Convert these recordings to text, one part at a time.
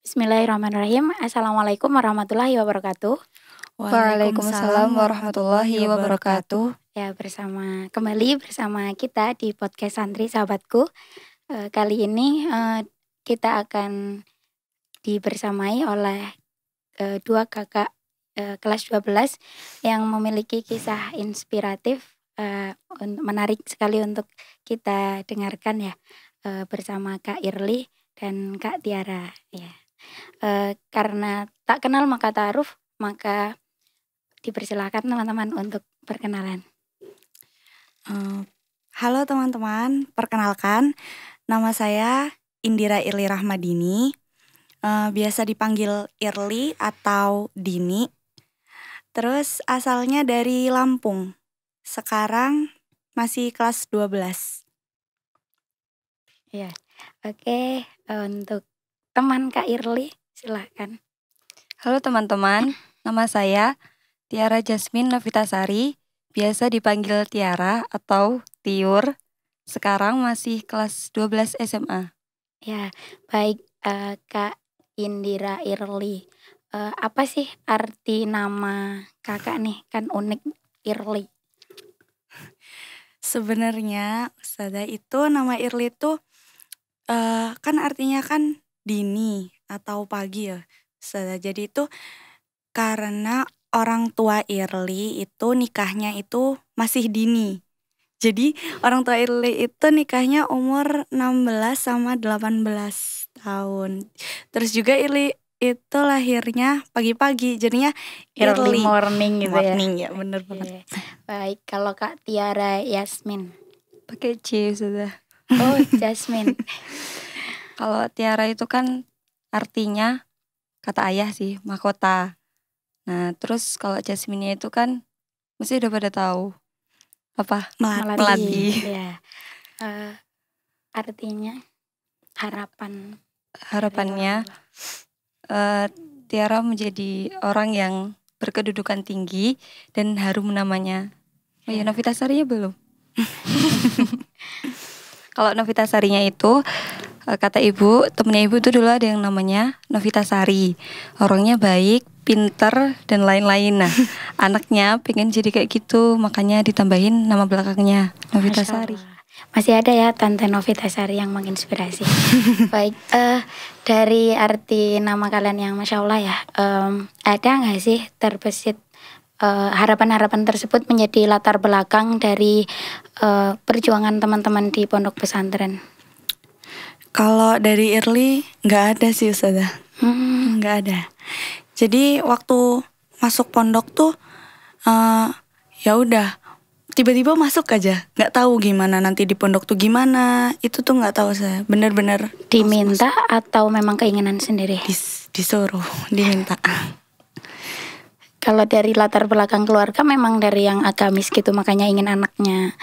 Bismillahirrahmanirrahim. Assalamualaikum warahmatullahi wabarakatuh. Waalaikumsalam warahmatullahi wabarakatuh. Ya, kembali bersama kita di podcast Santri Sahabatku. Kali ini kita akan dibersamai oleh dua kakak kelas 12 yang memiliki kisah inspiratif menarik sekali untuk kita dengarkan ya, bersama Kak Irly dan Kak Tiara ya. Karena tak kenal maka ta'aruf, maka dipersilahkan teman-teman untuk perkenalan. Halo teman-teman, perkenalkan nama saya Indira Irly Rahmadini, biasa dipanggil Irly atau Dini. Terus asalnya dari Lampung, sekarang masih kelas 12. Ya, oke, untuk teman Kak Irly silakan. Halo teman-teman, nama saya Tiara Jasmine Novitasari, biasa dipanggil Tiara atau Tiur. Sekarang masih kelas 12 SMA. Ya, baik Kak Indira Irly. Apa sih arti nama kakak nih? Kan unik, Irly. Sebenarnya Ustazah, itu nama Irly itu kan artinya kan dini atau pagi ya Ustazah. Jadi itu karena orang tua Irly itu nikahnya itu masih dini. Jadi orang tua Irly itu nikahnya umur 16 sama 18 tahun. Terus juga Irly itu lahirnya pagi-pagi, jadinya Early morning gitu morning, ya. ya bener banget. Baik, kalau Kak Tiara Yasmin. Pakai C sudah. Oh, Jasmine. Kalau Tiara itu kan artinya kata ayah sih, mahkota. Nah, terus kalau Jasmine itu kan mesti udah pada tahu apa? Melati. Ya. Artinya harapan. Harapannya Tiara menjadi orang yang berkedudukan tinggi dan harum namanya. Oh ya, Novitasarinya belum. Kalau Novitasarinya itu kata ibu, temennya ibu itu dulu ada yang namanya Novitasari. Orangnya baik, pinter, dan lain-lain. Nah, anaknya pengen jadi kayak gitu, makanya ditambahin nama belakangnya Novitasari. Masih ada ya Tante Novitasari yang menginspirasi. Baik, dari arti nama kalian yang Masya Allah ya, ada gak sih terbesit harapan-harapan tersebut menjadi latar belakang dari perjuangan teman-teman di pondok pesantren? Kalau dari Irly nggak ada sih Ustazah, nggak ada. Jadi waktu masuk pondok tuh ya udah tiba-tiba masuk aja, nggak tahu gimana nanti di pondok tuh gimana, itu tuh nggak tahu saya, bener-bener diminta atau memang keinginan sendiri? Disuruh, diminta. Kalau dari latar belakang keluarga memang dari yang agamis gitu, makanya ingin anaknya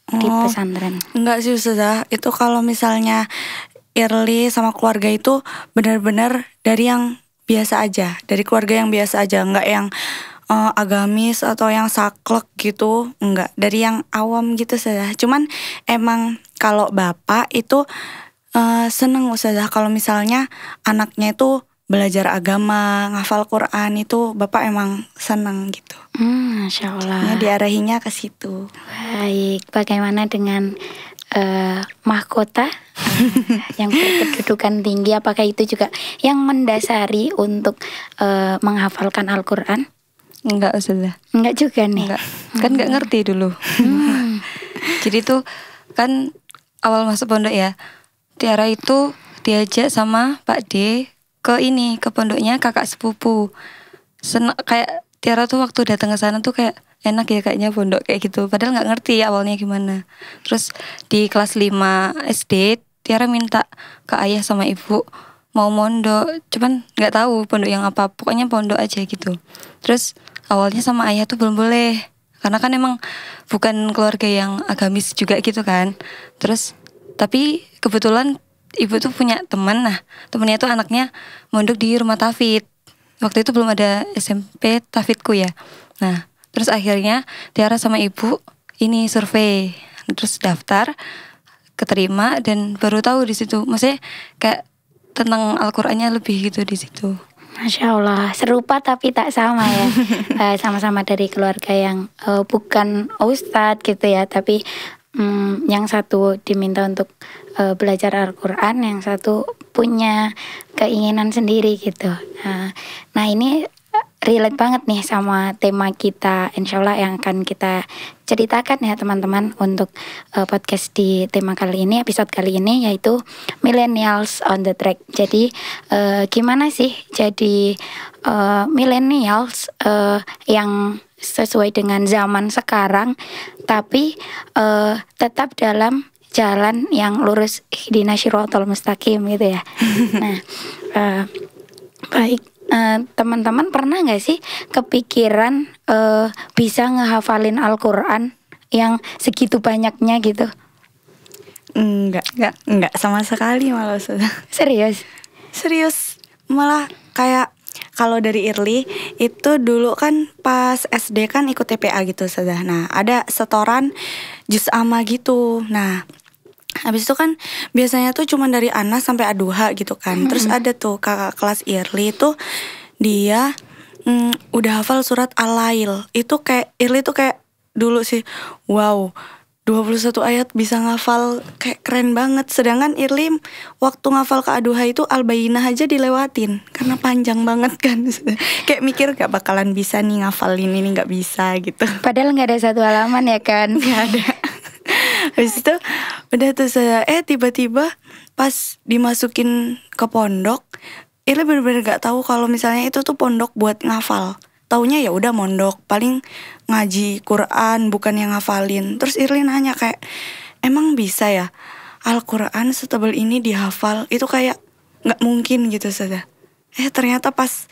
di pesantren? Enggak sih Ustazah, itu kalau misalnya Irly sama keluarga itu benar-benar dari yang biasa aja, dari keluarga yang biasa aja, enggak yang agamis atau yang saklek gitu, enggak, dari yang awam gitu Ustazah. Cuman emang kalau bapak itu seneng Ustazah kalau misalnya anaknya itu belajar agama, ngafal Quran, itu bapak emang seneng gitu. Masya Allah. Diarahinya ke situ. Baik, bagaimana dengan mahkota yang berkedudukan tinggi? Apakah itu juga yang mendasari untuk menghafalkan Al-Quran? Enggak Ustazah. Enggak juga nih. Enggak. Kan enggak ngerti dulu. Jadi tuh kan awal masuk pondok ya, Tiara itu diajak sama Pak D ke pondoknya kakak sepupu. Kayak Tiara tuh waktu datang ke sana tuh kayak enak ya kayaknya pondok kayak gitu. Padahal nggak ngerti awalnya gimana. Terus di kelas 5 SD Tiara minta ke ayah sama ibu mau mondok, cuman nggak tahu pondok yang apa. Pokoknya pondok aja gitu. Terus awalnya sama ayah tuh belum boleh, karena kan emang bukan keluarga yang agamis juga gitu kan. Terus tapi kebetulan ibu tuh punya teman, nah temennya tuh anaknya mondok di rumah Tafid. Waktu itu belum ada SMP Tafidku ya. Nah terus akhirnya Tiara sama ibu ini survei, terus daftar, keterima, dan baru tahu di situ. Maksudnya kayak tentang Al-Qur'annya lebih gitu di situ. Masya Allah, serupa tapi tak sama ya. Sama-sama dari keluarga yang bukan ustadz gitu ya, tapi yang satu diminta untuk belajar Al-Quran, yang satu punya keinginan sendiri gitu. Nah ini relate banget nih sama tema kita, insya Allah yang akan kita ceritakan ya teman-teman untuk podcast di tema kali ini, episode kali ini, yaitu Millennials on the Track. Jadi gimana sih jadi millennials yang sesuai dengan zaman sekarang, tapi tetap dalam jalan yang lurus, ihdinas siratal mustaqim gitu ya. Nah, baik. Teman-teman pernah nggak sih kepikiran bisa ngehafalin Al-Quran yang segitu banyaknya gitu? Enggak sama sekali malah sudah. Serius malah kayak kalau dari Irli itu dulu kan pas SD kan ikut TPA gitu sudah. Nah ada setoran juz amma gitu. Nah habis itu kan biasanya tuh cuma dari Anas sampai Ad-Duha gitu kan. Terus ada tuh kakak kelas Irli tuh dia udah hafal surat Al-Lail. Itu kayak Irli tuh kayak dulu sih, wow, 21 ayat bisa ngafal, kayak keren banget. Sedangkan Irli waktu ngafal ke Ad-Duha itu Al-Bayyinah aja dilewatin karena panjang banget kan. Kayak mikir gak bakalan bisa nih ngafalin ini, gak bisa gitu. Padahal gak ada satu halaman ya kan? Gak ada. Habis itu udah tuh saya tiba-tiba pas dimasukin ke pondok, Irli bener-bener gak tahu kalau misalnya itu tuh pondok buat ngafal. Taunya ya udah mondok, paling ngaji Quran bukan yang ngafalin. Terus Irli nanya kayak, emang bisa ya Al-Quran setebal ini dihafal? Itu kayak gak mungkin gitu saja. Ternyata pas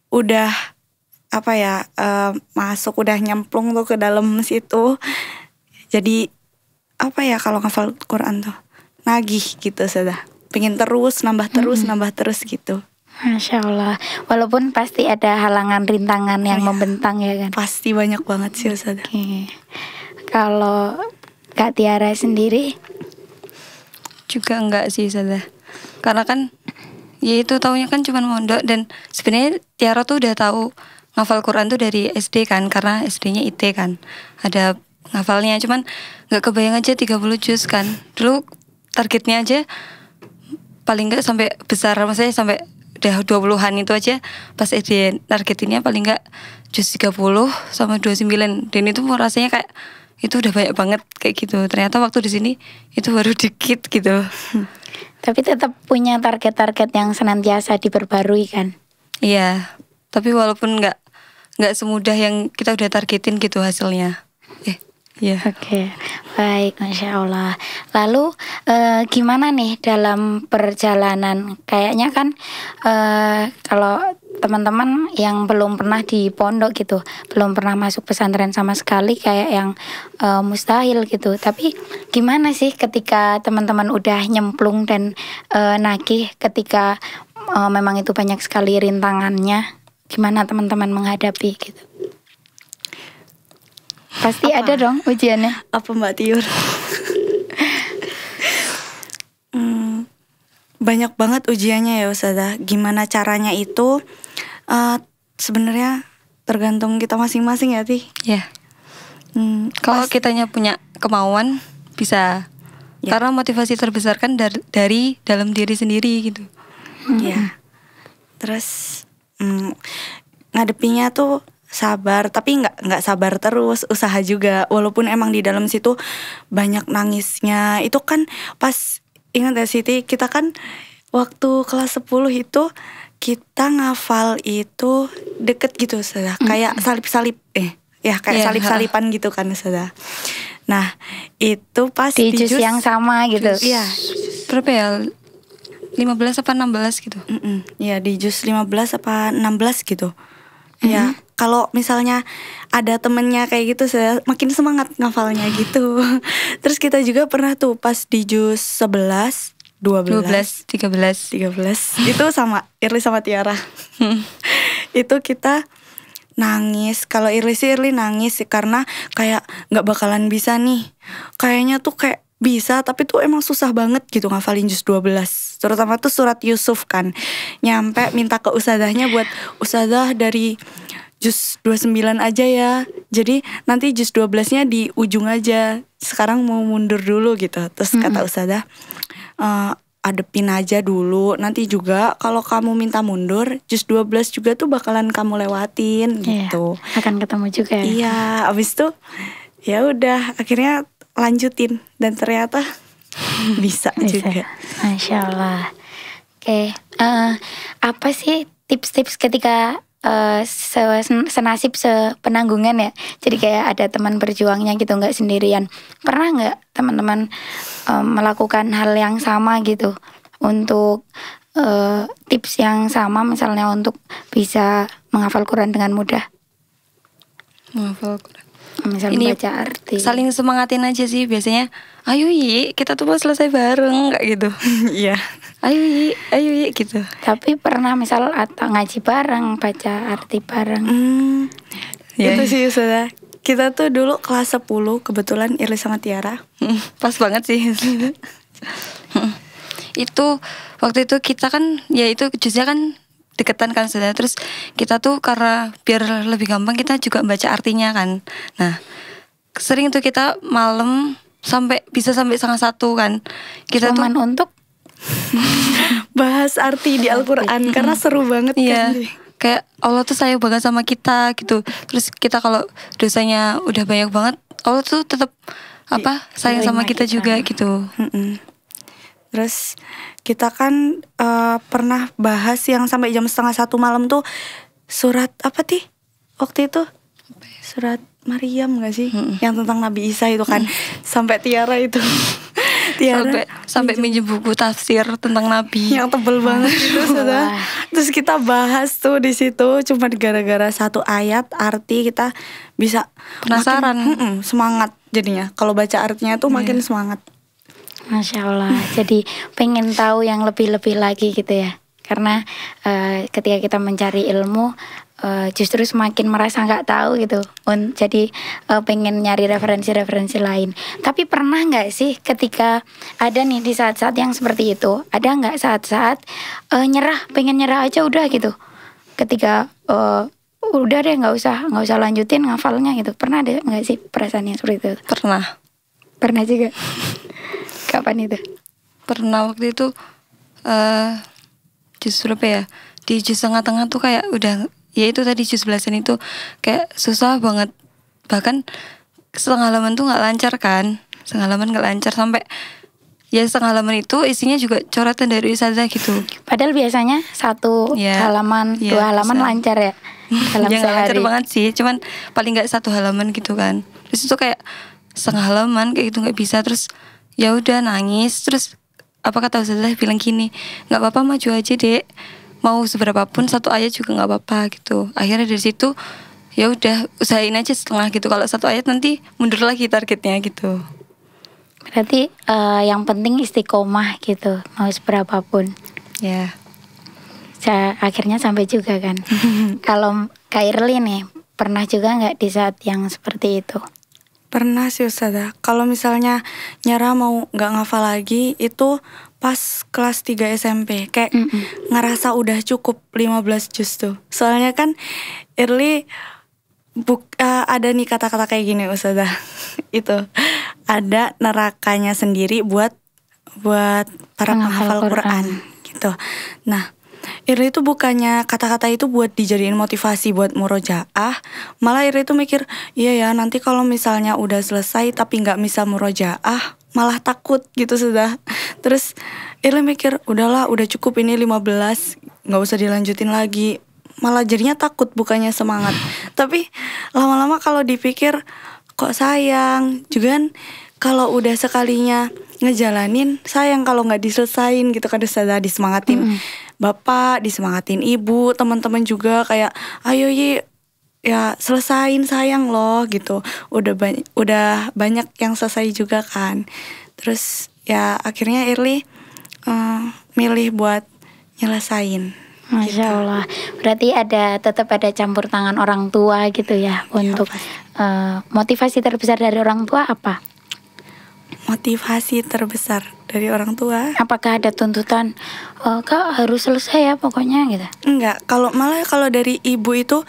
udah masuk, udah nyemplung tuh ke dalam situ, jadi kalau ngafal Quran tuh nagih gitu sudah, pengen terus nambah terus gitu. Masya Allah, walaupun pasti ada halangan rintangan yang membentang ya kan. Pasti banyak banget sih Ustazah. Kalau Kak Tiara sendiri juga enggak sih Ustazah, karena kan ya itu taunya kan cuma mondok. Dan sebenarnya Tiara tuh udah tahu ngafal Quran tuh dari SD kan, karena SD-nya IT kan, ada ngafalnya, cuman gak kebayang aja 30 juz kan. Dulu targetnya aja paling gak sampai besar, maksudnya sampai udah 20-an itu aja. Pas SD targetinnya paling gak juz 30 sama 29. Dan itu rasanya kayak itu udah banyak banget kayak gitu. Ternyata waktu di sini itu baru dikit gitu. Tapi tetap punya target-target yang senantiasa diperbarui kan? Iya, tapi walaupun gak semudah yang kita udah targetin gitu hasilnya. Iya. Oke, baik, Masya Allah. Lalu gimana nih dalam perjalanan? Kayaknya kan kalau teman-teman yang belum pernah di pondok gitu, belum pernah masuk pesantren sama sekali, kayak yang mustahil gitu. Tapi gimana sih ketika teman-teman udah nyemplung dan nagih, ketika memang itu banyak sekali rintangannya, gimana teman-teman menghadapi gitu? Pasti ada dong ujiannya. Apa Mbak Tiur? Banyak banget ujiannya ya Ustazah. Gimana caranya itu sebenarnya tergantung kita masing-masing ya Ti. Ya. Kalau kitanya punya kemauan bisa. Ya. Karena motivasi terbesar kan dari dalam diri sendiri gitu. Iya. Terus ngadepinya tuh sabar, tapi nggak sabar terus, usaha juga. Walaupun emang di dalam situ banyak nangisnya. Itu kan pas, ingat ya Siti, kita kan waktu kelas 10 itu kita ngafal itu deket gitu sudah, kayak salip-salip kayak salip-salipan gitu kan sudah. Nah itu pas di juz yang sama gitu. Iya. Berapa ya? 15 apa 16 gitu. Iya di juz 15 apa 16 gitu. Ya, kalau misalnya ada temennya kayak gitu, saya makin semangat ngafalnya gitu. Terus kita juga pernah tuh pas di juz 11, 12, 13 itu sama Irli sama Tiara. Itu kita nangis. Kalau Irli nangis sih karena kayak nggak bakalan bisa nih. Kayaknya tuh kayak bisa, tapi tuh emang susah banget gitu ngafalin juz 12. Terutama tuh surat Yusuf kan. Nyampe minta ke ustazahnya buat, ustazah dari juz 29 aja ya. Jadi nanti juz 12-nya di ujung aja. Sekarang mau mundur dulu gitu. Terus kata ustazah, adepin aja dulu. Nanti juga kalau kamu minta mundur, juz 12 juga tuh bakalan kamu lewatin gitu. Akan ketemu juga ya. Iya, abis itu ya udah akhirnya lanjutin dan ternyata bisa juga. Masya Allah. Oke, apa sih tips-tips ketika senasib sepenanggungan ya? Jadi kayak ada teman berjuangnya gitu, nggak sendirian. Pernah nggak teman-teman melakukan hal yang sama gitu untuk tips yang sama, misalnya untuk bisa menghafal Quran dengan mudah? Menghafal Quran. Misalnya Ini baca arti. saling semangatin aja sih biasanya. Ayo Yi, kita tuh mau selesai bareng kayak gitu. Iya. Ayo Yi gitu. Tapi pernah misal atau ngaji bareng, baca arti bareng. Ya. Itu sih Ustazah. Kita tuh dulu kelas 10 kebetulan Irli sama Tiara. Pas banget sih. Itu waktu itu kita kan ya itu juznya kan deketan kan sudah. Terus kita tuh karena biar lebih gampang kita juga baca artinya kan. Nah, sering tuh kita malam bisa sampai 12:30 kan. Kita Cuman tuh untuk Bahas arti di Al-Quran karena seru banget iya, kan. kayak Allah tuh sayang banget sama kita gitu. Terus kita kalau dosanya udah banyak banget, Allah tuh tetap sayang sama kita juga gitu. Terus kita kan pernah bahas yang sampai jam 12:30 malam tuh surat apa Ti? Waktu itu surat Maryam gak sih? Yang tentang Nabi Isa itu kan. Sampai Tiara itu sampai minjem buku tafsir tentang Nabi yang tebel banget itu sudah. Terus kita bahas tuh di situ cuma gara-gara satu ayat arti kita bisa penasaran, semangat jadinya. Kalau baca artinya tuh makin semangat. Masya Allah. Jadi pengen tahu yang lebih-lebih lagi gitu ya. Karena ketika kita mencari ilmu justru semakin merasa nggak tahu gitu. Jadi pengen nyari referensi-referensi lain. Tapi pernah nggak sih ketika ada nih di saat-saat yang seperti itu, ada nggak saat-saat pengen nyerah aja udah gitu. Ketika udah deh nggak usah lanjutin ngafalnya gitu. Pernah ada nggak sih perasaan yang seperti itu? Pernah juga. Kapan itu? Pernah waktu itu juz berapa ya? Di juz tengah-tengah tuh kayak udah, ya itu tadi juz belasan itu kayak susah banget. Bahkan setengah halaman tuh nggak lancar kan? Setengah halaman nggak lancar sampai ya setengah halaman itu isinya juga coretan dari ustazah gitu. Padahal biasanya satu halaman, 2 halaman lancar ya. Dalam Yang lancar sehari. banget sih, cuman paling nggak 1 halaman gitu kan. Terus itu kayak setengah halaman kayak gitu nggak bisa. Terus ya udah nangis. Terus apa kata ustazah bilang gini, nggak apa-apa maju aja dek, mau seberapapun 1 ayat juga nggak apa-apa gitu. Akhirnya dari situ ya udah usahain aja setengah gitu. Kalau 1 ayat nanti mundur lagi targetnya gitu. Berarti yang penting istiqomah gitu, mau seberapapun. Ya. Akhirnya sampai juga kan. Kalau Kak Irli nih, pernah juga nggak di saat yang seperti itu? Pernah sih Ustazah. Kalau misalnya nyerah mau gak ngafal lagi, itu pas kelas 3 SMP. Kayak ngerasa udah cukup 15 juz tuh. Soalnya kan Irli ada nih kata-kata kayak gini Ustazah. Itu ada nerakanya sendiri buat para penghafal Quran gitu. Nah, Irli itu bukannya kata-kata itu buat dijadiin motivasi buat murojaah, malah Irli itu mikir, iya ya nanti kalau misalnya udah selesai tapi gak bisa murojaah, malah takut gitu sudah. Terus Irli mikir, udahlah udah cukup ini 15, gak usah dilanjutin lagi. Malah jadinya takut bukannya semangat. Tapi lama-lama kalau dipikir, kok sayang. Juga kan kalau udah sekalinya ngejalanin, sayang kalau gak diselesain gitu kan. Sudah disemangatin bapak, disemangatin ibu, teman-teman juga kayak ayo Yi ya selesain sayang loh gitu. Udah banyak yang selesai juga kan. Terus ya akhirnya Irli milih buat nyelesain. Masya Allah. Berarti tetap ada campur tangan orang tua gitu ya untuk motivasi terbesar dari orang tua apa? motivasi terbesar dari orang tua. Apakah ada tuntutan, Kak harus selesai ya pokoknya gitu? Enggak, kalau dari ibu itu,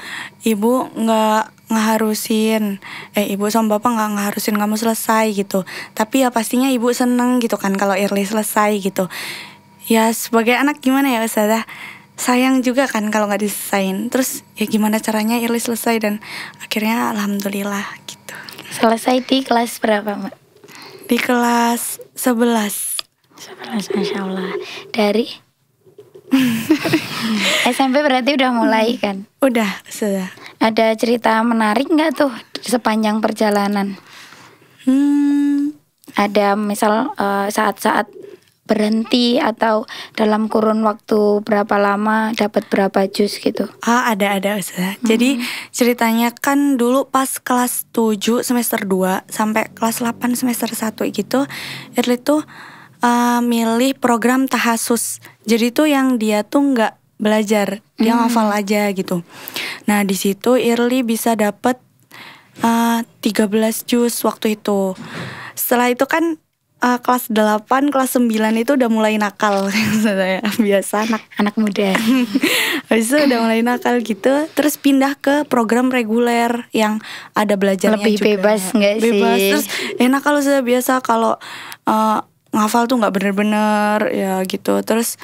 ibu nggak ngeharusin, ibu sama bapak nggak ngeharusin kamu selesai gitu. Tapi ya pastinya ibu seneng gitu kan kalau Irli selesai gitu. Ya sebagai anak gimana ya Ustazah, sayang juga kan kalau nggak diselesain. Terus ya gimana caranya Irli selesai, dan akhirnya alhamdulillah gitu. Selesai di kelas berapa Mbak? Di kelas 11. 11, Masya Allah. Dari SMP berarti udah mulai kan? Udah, sudah. Ada cerita menarik nggak tuh sepanjang perjalanan? Ada misal saat-saat berhenti atau dalam kurun waktu berapa lama dapat berapa jus gitu? Ada Ustazah. Jadi ceritanya kan dulu pas kelas 7 semester 2 sampai kelas 8 semester 1 gitu, Irli tuh milih program tahasus. Jadi tuh yang dia tuh nggak belajar, dia ngafal aja gitu. Nah di situ Irli bisa dapet 13 jus waktu itu. Setelah itu kan kelas 8, kelas 9 itu udah mulai nakal. Saya biasa Anak muda. Habis itu udah mulai nakal gitu. Terus pindah ke program reguler yang ada belajarnya Lebih juga. bebas nggak sih? Bebas. Terus enak kalau saya biasa kalau ngafal tuh nggak bener-bener ya gitu. Terus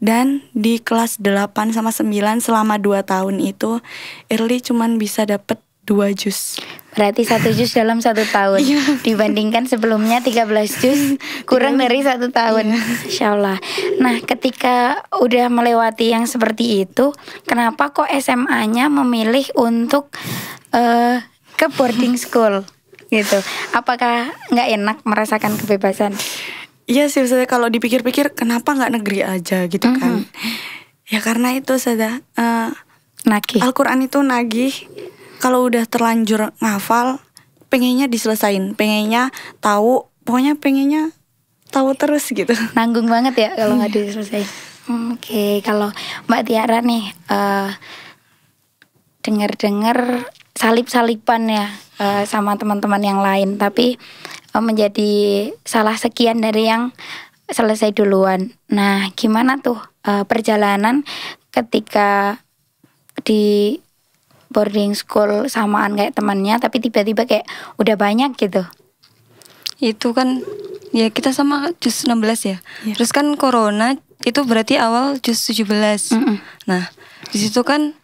dan di kelas 8 sama 9 selama 2 tahun itu Irli cuman bisa dapet 2 jus. Berarti 1 jus dalam 1 tahun. Dibandingkan sebelumnya 13 jus, kurang dari 1 tahun. Insya Allah. Nah ketika udah melewati yang seperti itu, kenapa kok SMA-nya memilih untuk ke boarding school gitu? Apakah nggak enak merasakan kebebasan? Iya sih, saya kalau dipikir-pikir kenapa nggak negeri aja gitu kan? Ya karena itu saya Nagih. Al-Quran itu nagih. Kalau udah terlanjur ngafal, pengennya diselesain, pengennya tahu, pokoknya pengennya tahu terus gitu. Nanggung banget ya kalau nggak diselesaikan. Oke, kalau Mbak Tiara nih dengar-dengar salip-salipan ya sama teman-teman yang lain, tapi menjadi salah sekian dari yang selesai duluan. Nah, gimana tuh perjalanan ketika di boarding school samaan kayak temannya, tapi tiba-tiba kayak udah banyak gitu? Itu kan ya kita sama jus 16 ya. Terus kan corona itu berarti awal jus 17. Nah, di situ kan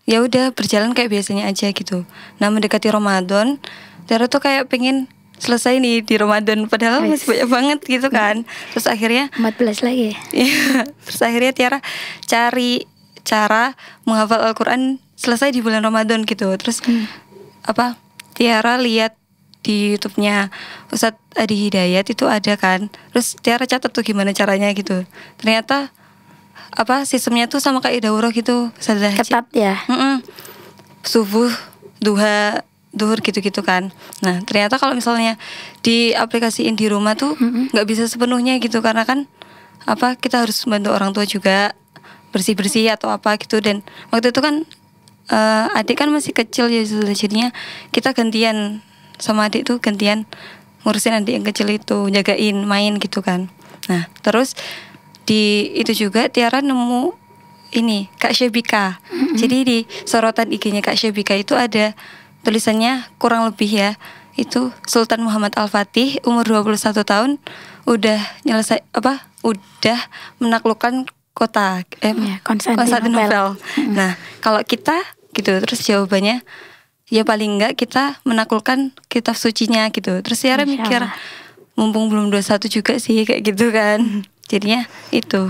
ya udah berjalan kayak biasanya aja gitu. Nah, mendekati Ramadan, Tiara tuh kayak pengen selesai nih di Ramadan, padahal masih banyak banget gitu kan. Terus akhirnya 14 lagi. Terus akhirnya Tiara cari cara menghafal Al-Quran selesai di bulan Ramadan gitu. Terus Tiara lihat di YouTube-nya Ustadz Adi Hidayat itu ada kan. Terus Tiara catat tuh gimana caranya gitu. Ternyata sistemnya tuh sama kayak daurah gitu. Ketat ya. Subuh, duha, duhur gitu-gitu kan. Nah ternyata kalau misalnya diaplikasiin di rumah tuh nggak bisa sepenuhnya gitu, karena kan kita harus bantu orang tua juga bersih-bersih atau apa gitu. Dan waktu itu kan adik kan masih kecil ya, jadinya kita gantian sama adik tuh, gantian ngurusin adik yang kecil itu, jagain main gitu kan. Nah terus di itu juga Tiara nemu ini Kak Syebika. Jadi di sorotan IG-nya Kak Syebika itu ada tulisannya kurang lebih ya, itu Sultan Muhammad Al-Fatih umur 21 tahun udah udah menaklukkan kota Konstantinopel. Nah, kalau kita gitu, terus jawabannya ya paling enggak kita menaklukkan kitab sucinya gitu. Terus Tiara mikir mumpung belum 21 juga sih kayak gitu kan. Jadinya itu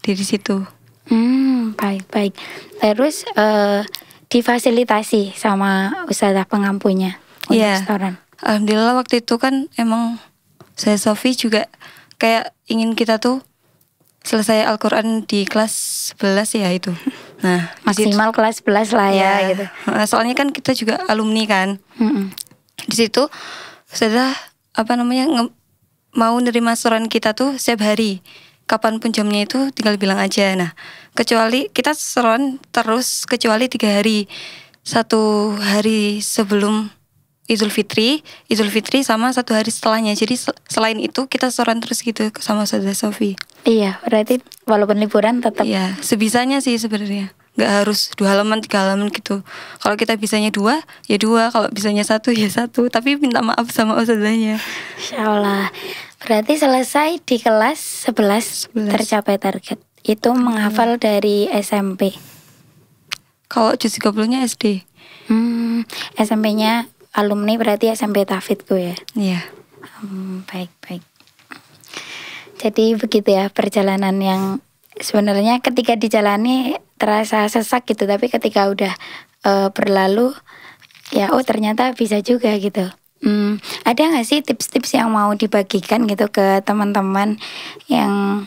dari situ. Baik. Terus difasilitasi sama ustazah pengampunya untuk restoran. Alhamdulillah waktu itu kan emang saya Sofi juga kayak ingin kita tuh selesai Al-Quran di kelas 11 ya itu. Nah maksimal kelas 11 lah ya gitu. Soalnya kan kita juga alumni kan. Di situ sudah mau nerima setoran kita tuh setiap hari. Kapanpun jamnya itu tinggal bilang aja. Nah kecuali kita setoran terus kecuali 3 hari. 1 hari sebelum Idul Fitri sama 1 hari setelahnya. Jadi selain itu kita setoran terus gitu sama Ustazah Sofi. Iya, berarti walaupun liburan tetap. Iya, sebisanya sih sebenarnya. Nggak harus 2 halaman 3 halaman gitu. Kalau kita bisanya 2 ya 2, kalau bisanya 1 ya 1. Tapi minta maaf sama ustazahnya. Insyaallah. Berarti selesai di kelas 11 tercapai target. Itu menghafal dari SMP. Kalau juz 30-nya SD. SMP-nya alumni berarti SMP Tafidku ya. Iya. Baik. Jadi begitu ya perjalanan yang sebenarnya ketika dijalani terasa sesak gitu, tapi ketika udah berlalu ya ternyata bisa juga gitu. Ada nggak sih tips-tips yang mau dibagikan gitu ke teman-teman yang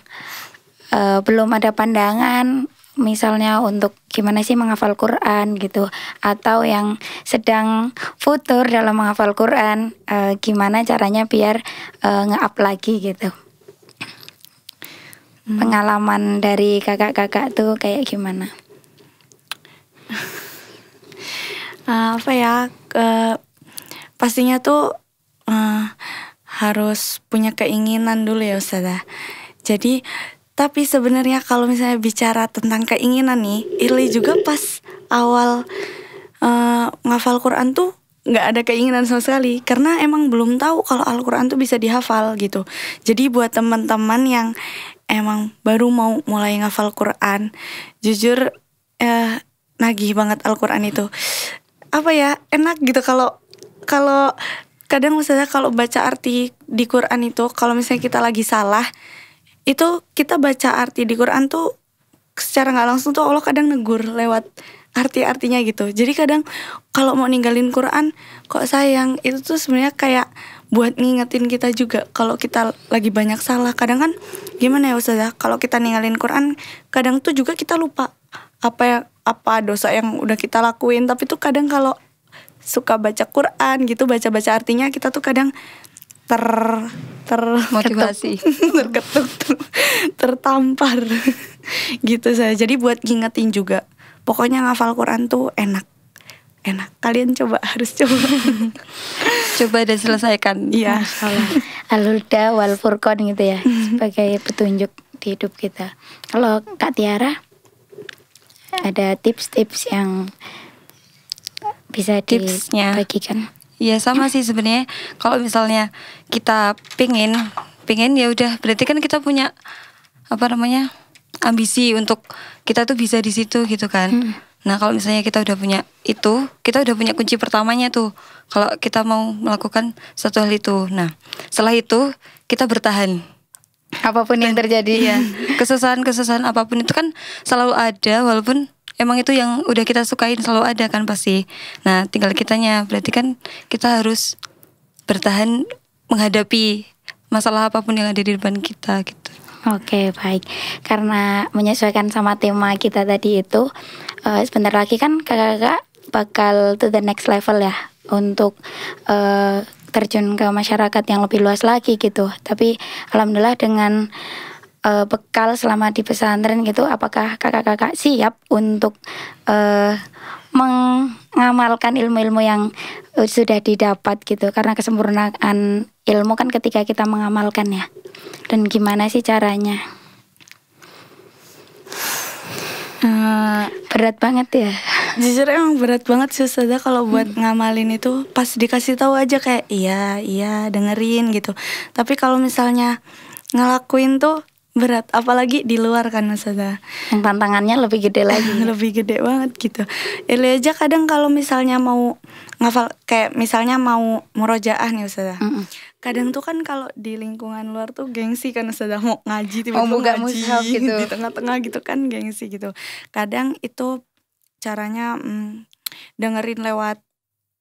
belum ada pandangan, misalnya untuk gimana sih menghafal Quran gitu, atau yang sedang futur dalam menghafal Quran, gimana caranya biar nge-up lagi gitu. Pengalaman dari kakak-kakak tuh kayak gimana? Pastinya tuh harus punya keinginan dulu ya Ustazah. Jadi tapi sebenarnya kalau misalnya bicara tentang keinginan nih, Irli juga pas awal ngafal Quran tuh nggak ada keinginan sama sekali, karena emang belum tahu kalau Al-Quran tuh bisa dihafal gitu. Jadi buat teman-teman yang emang baru mau mulai ngafal Quran, jujur nagih banget Al-Quran itu. Enak gitu kalau kadang misalnya kalau baca arti di Quran itu, kalau misalnya kita lagi salah, itu kita baca arti di Quran tuh secara nggak langsung tuh Allah kadang negur lewat arti-artinya gitu. Jadi kadang kalau mau ninggalin Quran kok sayang, itu tuh sebenarnya kayak buat ngingetin kita juga kalau kita lagi banyak salah. Kadang kan gimana ya Ustazah, kalau kita ninggalin Quran kadang tuh juga kita lupa apa dosa yang udah kita lakuin. Tapi tuh kadang kalau suka baca Quran gitu, baca artinya, kita tuh kadang motivasi terketuk, tertampar gitu saya. Jadi buat ngingetin juga, pokoknya ngafal Quran tuh enak. Kalian harus coba dan selesaikan. Iya. Al-Huda wal Furqan gitu ya, sebagai petunjuk di hidup kita. Kalau Kak Tiara ada tips-tips yang bisa dibagikan? Ya sama sih sebenarnya. Kalau misalnya kita pingin ya udah, berarti kan kita punya ambisi untuk kita tuh bisa di situ gitu kan. Nah kalau misalnya kita udah punya itu, kita udah punya kunci pertamanya tuh. Kalau kita mau melakukan satu hal itu, nah setelah itu kita bertahan. Apapun yang terjadi ya, kesusahan apapun itu kan selalu ada, walaupun emang itu yang udah kita sukain selalu ada kan pasti. Nah tinggal kitanya, berarti kan kita harus bertahan menghadapi masalah apapun yang ada di depan kita gitu. Oke, baik. Karena menyesuaikan sama tema kita tadi itu, sebentar lagi kan kakak-kakak bakal to the next level ya, untuk terjun ke masyarakat yang lebih luas lagi gitu. Tapi alhamdulillah dengan bekal selama di pesantren gitu, apakah kakak-kakak siap untuk mengamalkan ilmu-ilmu yang sudah didapat gitu? Karena kesempurnaan ilmu kan ketika kita mengamalkan ya. Dan gimana sih caranya? Berat banget ya. Jujur emang berat banget sih Ustazah kalau buat ngamalin itu. Pas dikasih tahu aja kayak iya dengerin gitu. Tapi kalau misalnya ngelakuin tuh berat, apalagi di luar kan Ustazah. Yang tantangannya lebih gede lagi. Lebih gede banget gitu. Ili aja kadang kalau misalnya mau ngafal, kayak misalnya mau murojaah nih Ustazah. Kadang tuh kan kalau di lingkungan luar tuh gengsi kan Ustazah, mau ngaji tiba-tiba ngaji gitu. Di tengah-tengah gitu kan gengsi gitu. Kadang itu caranya dengerin lewat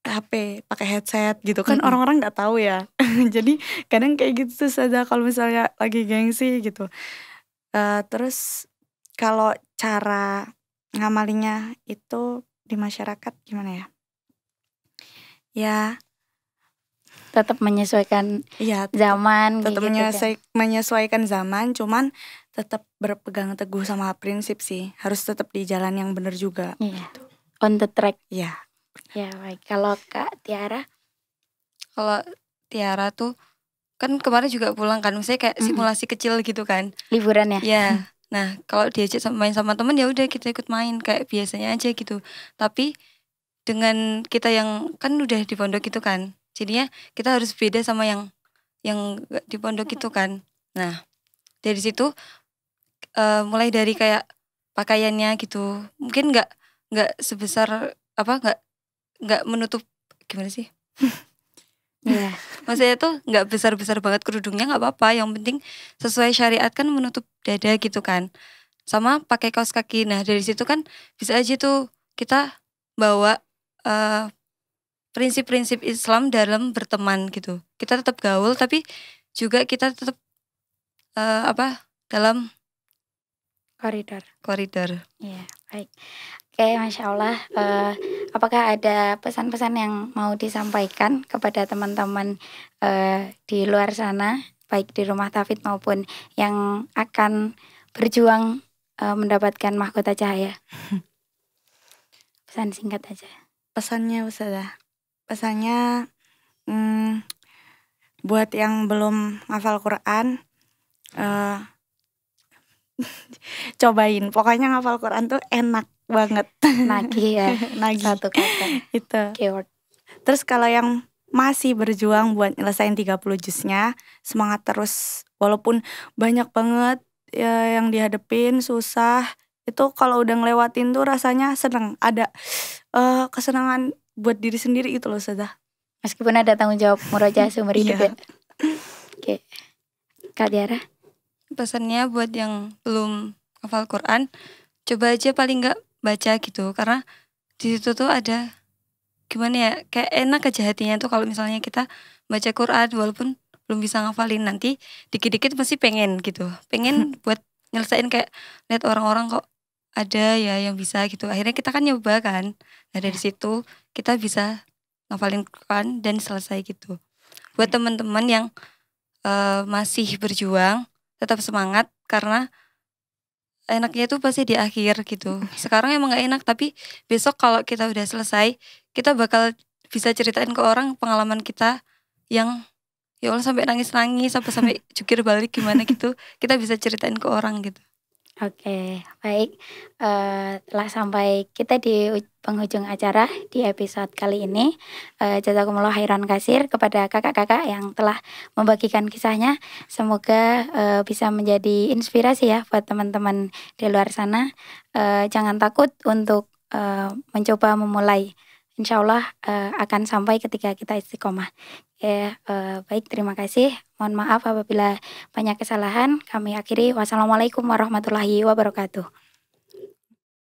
HP, pakai headset gitu kan, orang-orang nggak tahu ya. Jadi kadang kayak gitu Ustazah kalau misalnya lagi gengsi gitu. Terus kalau cara ngamalinya itu di masyarakat gimana ya? Ya tetap menyesuaikan zaman. Tetap gitu menyesuaikan zaman, cuman tetap berpegang teguh sama prinsip sih. Harus tetap di jalan yang benar juga. Iya. On the track. Iya. Ya baik. Kalau Kak Tiara? Kalau Tiara tuh kan kemarin juga pulang kan, misalnya kayak simulasi kecil gitu kan. Liburan ya? Ya, nah kalau diajak main sama temen ya udah kita ikut main kayak biasanya aja gitu. Tapi dengan kita yang kan udah di pondok gitu kan, jadinya kita harus beda sama yang gak di pondok gitu kan. Nah dari situ mulai dari kayak pakaiannya gitu, mungkin nggak sebesar apa nggak menutup gimana sih? Iya. Maksudnya tuh nggak besar-besar banget kerudungnya, nggak apa-apa. Yang penting sesuai syariat kan menutup dada gitu kan. Sama pakai kaos kaki. Nah dari situ kan bisa aja tuh kita bawa prinsip-prinsip Islam dalam berteman gitu. Kita tetap gaul tapi juga kita tetap dalam koridor. Iya, baik. Oke, Masya Allah. Apakah ada pesan-pesan yang mau disampaikan kepada teman-teman di luar sana, baik di rumah Tafid maupun yang akan berjuang mendapatkan mahkota cahaya? Pesan singkat aja. Pesannya Ustazah, pesannya buat yang belum hafal Quran, cobain. Pokoknya ngafal Quran tuh enak banget. Nagih ya. Nagih. Satu kata. Itu. Keyword. Terus kalau yang masih berjuang buat nyelesain 30 juznya, semangat terus. Walaupun banyak banget ya yang dihadepin, susah. Itu kalau udah ngelewatin tuh rasanya seneng. Ada kesenangan buat diri sendiri gitu loh Ustazah. Meskipun ada tanggung jawab murojaah seumur hidup ya. Oke. Kak Tiara? Pesannya buat yang belum hafal Quran, coba aja paling nggak baca gitu, karena di situ tuh ada gimana ya, kayak enak aja hatinya tuh kalau misalnya kita baca Quran walaupun belum bisa ngafalin, nanti dikit-dikit pasti pengen gitu, pengen buat nyelesain, kayak lihat orang-orang kok ada ya yang bisa gitu, akhirnya kita kan nyoba kan. Nah dari situ kita bisa ngafalin Quran dan selesai gitu. Buat teman-teman yang masih berjuang, tetap semangat, karena enaknya itu pasti di akhir gitu. Sekarang emang gak enak, tapi besok kalau kita udah selesai, kita bakal bisa ceritain ke orang pengalaman kita yang ya Allah sampai nangis-nangis, sampai jukir balik gimana gitu. Kita bisa ceritain ke orang gitu. Oke, baik. Telah sampai kita di penghujung acara di episode kali ini. Jazakumullah khairan katsir kepada kakak-kakak yang telah membagikan kisahnya. Semoga bisa menjadi inspirasi ya buat teman-teman di luar sana. Jangan takut untuk mencoba memulai. Insya Allah akan sampai ketika kita istiqomah. Baik, terima kasih. Mohon maaf apabila banyak kesalahan. Kami akhiri. Wassalamualaikum warahmatullahi wabarakatuh.